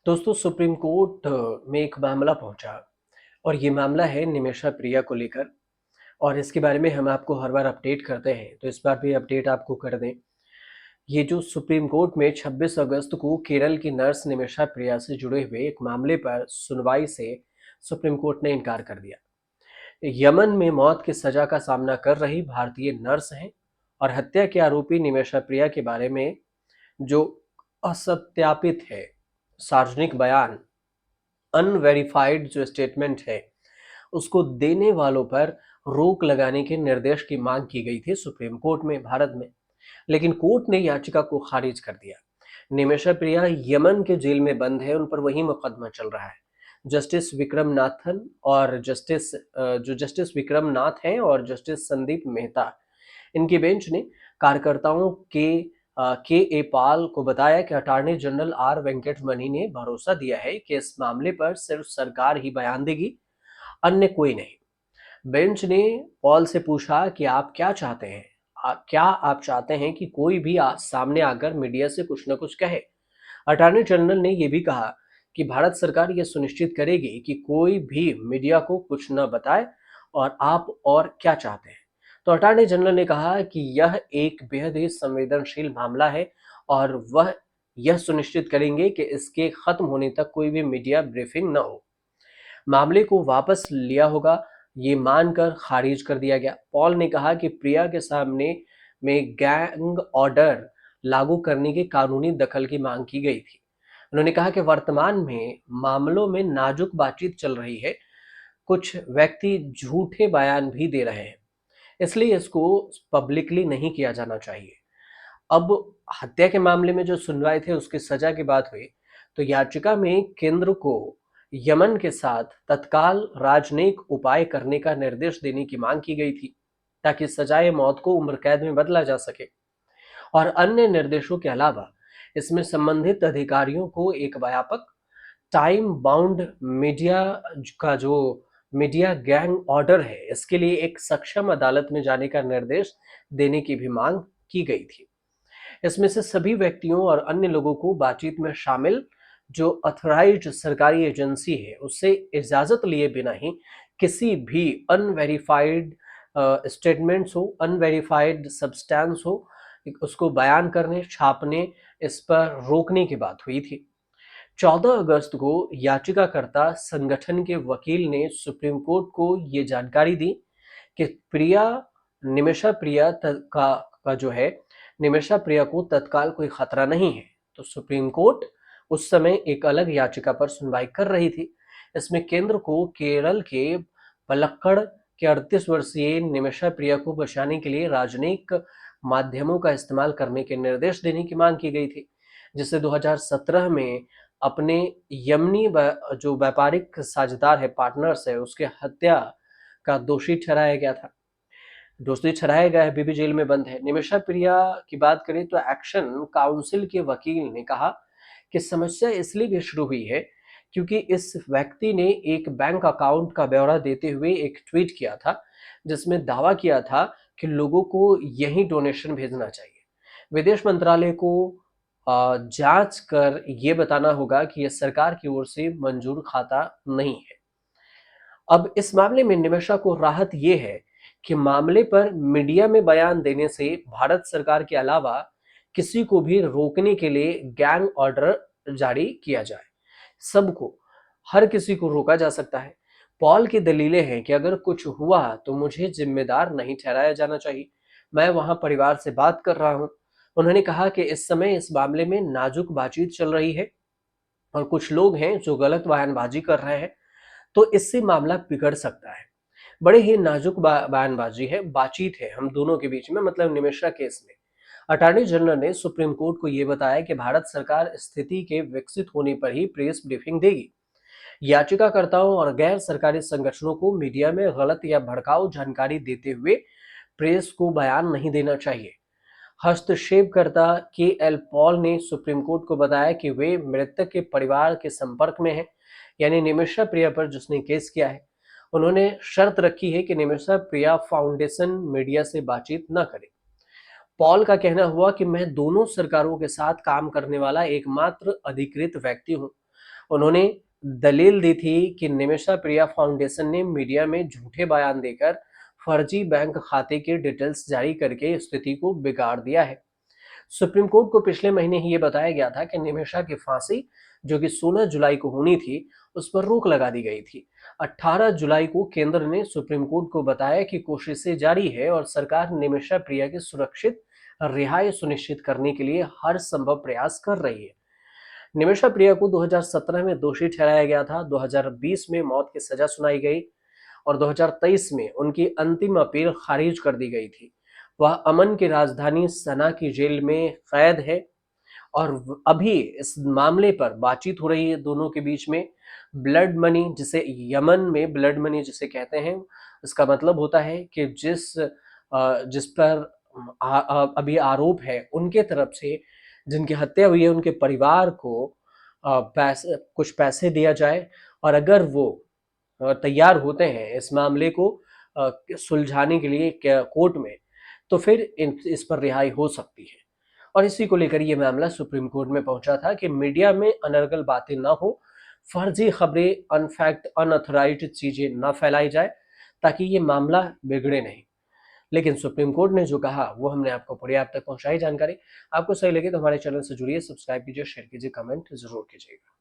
दोस्तों supreme court में एक मामला पहुंचा और ये मामला है निमिषा प्रिया को लेकर। और इसके बारे में हम आपको हर बार अपडेट करते हैं, तो इस बार भी अपडेट आपको कर दें। ये जो सुप्रीम कोर्ट में 26 अगस्त को केरल की नर्स निमिषा प्रिया से जुड़े हुए एक मामले पर सुनवाई से सुप्रीम कोर्ट ने इनकार कर दिया। यमन में मौत की सजा का सामना कर रही भारतीय नर्स हैं और हत्या के आरोपी निमिषा प्रिया के बारे में जो असत्यापित है सार्वजनिक बयान, अनवेरिफाइड जो स्टेटमेंट है, उसको देने वालों पर रोक लगाने के निर्देश की मांग की गई थी सुप्रीम कोर्ट में भारत में। लेकिन कोर्ट ने याचिका को खारिज कर दिया। निमिषा प्रिया यमन के जेल में बंद है, उन पर वही मुकदमा चल रहा है। जस्टिस विक्रम नाथन और जस्टिस विक्रम नाथ हैं और जस्टिस संदीप मेहता, इनकी बेंच ने कार्यकर्ताओं के ए पाल को बताया कि अटॉर्नी जनरल आर वेंकटमणि ने भरोसा दिया है कि इस मामले पर सिर्फ सरकार ही बयान देगी, अन्य कोई नहीं। बेंच ने पॉल से पूछा कि आप क्या चाहते हैं, क्या आप चाहते हैं कि कोई भी सामने आकर मीडिया से कुछ न कुछ कहे। अटॉर्नी जनरल ने यह भी कहा कि भारत सरकार यह सुनिश्चित करेगी कि कोई भी मीडिया को कुछ न बताए, और आप और क्या चाहते हैं। तो अटॉर्नी जनरल ने कहा कि यह एक बेहद ही संवेदनशील मामला है और वह यह सुनिश्चित करेंगे कि इसके खत्म होने तक कोई भी मीडिया ब्रीफिंग न हो। मामले को वापस लिया होगा, ये मानकर खारिज कर दिया गया। पॉल ने कहा कि प्रिया के सामने में गैंग ऑर्डर लागू करने के कानूनी दखल की मांग की गई थी। उन्होंने कहा कि वर्तमान में मामलों में नाजुक बातचीत चल रही है, कुछ व्यक्ति झूठे बयान भी दे रहे हैं, इसलिए इसको पब्लिकली नहीं किया जाना चाहिए। अब हत्या के मामले में जो सुनवाई थे उसकी सजा की बात हुई, तो याचिका में केंद्र को यमन के साथ तत्काल राजनयिक उपाय करने का निर्देश देने की मांग की गई थी, ताकि सजाए मौत को उम्र कैद में बदला जा सके। और अन्य निर्देशों के अलावा इसमें संबंधित अधिकारियों को एक व्यापक टाइम बाउंड का जो मीडिया गैंग ऑर्डर है, इसके लिए एक सक्षम अदालत में जाने का निर्देश देने की भी मांग की गई थी। इसमें से सभी व्यक्तियों और अन्य लोगों को बातचीत में शामिल जो अथॉराइज्ड सरकारी एजेंसी है उससे इजाजत लिए बिना ही किसी भी अनवेरिफाइड स्टेटमेंट्स हो, अनवेरिफाइड सब्सटेंस हो, उसको बयान करने, छापने, इस पर रोकने की बात हुई थी। 14 अगस्त को याचिकाकर्ता संगठन के वकील ने सुप्रीम कोर्ट को ये जानकारी दी कि निमिषा प्रिया का जो है, निमिषा प्रिया को तत्काल कोई खतरा नहीं है। तो सुप्रीम कोर्ट उस समय एक अलग याचिका पर सुनवाई कर रही थी। इसमें केंद्र को केरल के पलक्कड़ के 38 वर्षीय निमिषा प्रिया को बचाने के लिए राजनयिक माध्यमों का इस्तेमाल करने के निर्देश देने की मांग की गई थी, जिसे 2017 में अपने यमनी जो व्यापारिक साझेदार है, पार्टनर्स है, उसके हत्या का दोषी ठहराया गया था। दोषी ठहराया गया है, अभी भी जेल में बंद है। निमिषा प्रिया की बात करें तो एक्शन काउंसिल के वकील ने कहा कि समस्या इसलिए भी शुरू हुई है क्योंकि इस व्यक्ति ने एक बैंक अकाउंट का ब्यौरा देते हुए एक ट्वीट किया था, जिसमें दावा किया था कि लोगों को यही डोनेशन भेजना चाहिए। विदेश मंत्रालय को जांच कर ये बताना होगा कि यह सरकार की ओर से मंजूर खाता नहीं है। अब इस मामले में निमिषा को राहत ये है कि मामले पर मीडिया में बयान देने से भारत सरकार के अलावा किसी को भी रोकने के लिए गैंग ऑर्डर जारी किया जाए। सबको, हर किसी को रोका जा सकता है। पॉल की दलीलें हैं कि अगर कुछ हुआ तो मुझे जिम्मेदार नहीं ठहराया जाना चाहिए। मैं वहां परिवार से बात कर रहा हूं। उन्होंने कहा कि इस समय इस मामले में नाजुक बातचीत चल रही है और कुछ लोग हैं जो गलत बयानबाजी कर रहे हैं, तो इससे मामला बिगड़ सकता है। बड़े ही नाजुक बयानबाजी है, बातचीत है हम दोनों के बीच में, मतलब निमिषा केस में। अटॉर्नी जनरल ने सुप्रीम कोर्ट को यह बताया कि भारत सरकार स्थिति के विकसित होने पर ही प्रेस ब्रीफिंग देगी। याचिकाकर्ताओं और गैर सरकारी संगठनों को मीडिया में गलत या भड़काऊ जानकारी देते हुए प्रेस को बयान नहीं देना चाहिए। हस्तक्षेपकर्ता के एल पॉल ने सुप्रीम कोर्ट को बताया कि वे मृतक के परिवार के संपर्क में हैं, यानी निमिषा प्रिया पर जिसने केस किया है। उन्होंने शर्त रखी है कि निमिषा प्रिया फाउंडेशन मीडिया से बातचीत न करे। पॉल का कहना हुआ कि मैं दोनों सरकारों के साथ काम करने वाला एकमात्र अधिकृत व्यक्ति हूं। उन्होंने दलील दी थी कि निमिषा प्रिया फाउंडेशन ने मीडिया में झूठे बयान देकर फर्जी बैंक खाते की डिटेल्स जारी करके स्थिति को बिगाड़ दिया है। सुप्रीम कोर्ट को पिछले महीने ही ये बताया गया था कि निमिषा की फांसी, जो कि 16 जुलाई को होनी थी, उस पर रोक लगा दी गई थी। 18 जुलाई को केंद्र ने सुप्रीम कोर्ट को बताया कि कोशिशें जारी है और सरकार निमिषा प्रिया की सुरक्षित रिहाई सुनिश्चित करने के लिए हर संभव प्रयास कर रही है। निमिषा प्रिया को 2017 में दोषी ठहराया गया था, 2020 में मौत की सजा सुनाई गई और 2023 में उनकी अंतिम अपील खारिज कर दी गई थी। वह अमन की राजधानी सना की जेल में कैद है और अभी इस मामले पर बातचीत हो रही है दोनों के बीच में। ब्लड मनी, जिसे यमन में ब्लड मनी जिसे कहते हैं, इसका मतलब होता है कि जिस पर अभी आरोप है उनके तरफ से, जिनकी हत्या हुई है, उनके परिवार को कुछ पैसे दिया जाए और अगर वो तैयार होते हैं इस मामले को सुलझाने के लिए कोर्ट में, तो फिर इस पर रिहाई हो सकती है। और इसी को लेकर ये मामला सुप्रीम कोर्ट में पहुंचा था कि मीडिया में अनर्गल बातें ना हो, फर्जी खबरें, अनफैक्ट अनऑथराइज्ड चीजें ना फैलाई जाए, ताकि ये मामला बिगड़े नहीं। लेकिन सुप्रीम कोर्ट ने जो कहा वो हमने आपको पूरी आप तक पहुंचाई जानकारी। आपको सही लगे तो हमारे चैनल से जुड़िए, सब्सक्राइब कीजिए, शेयर कीजिए, कमेंट जरूर कीजिएगा।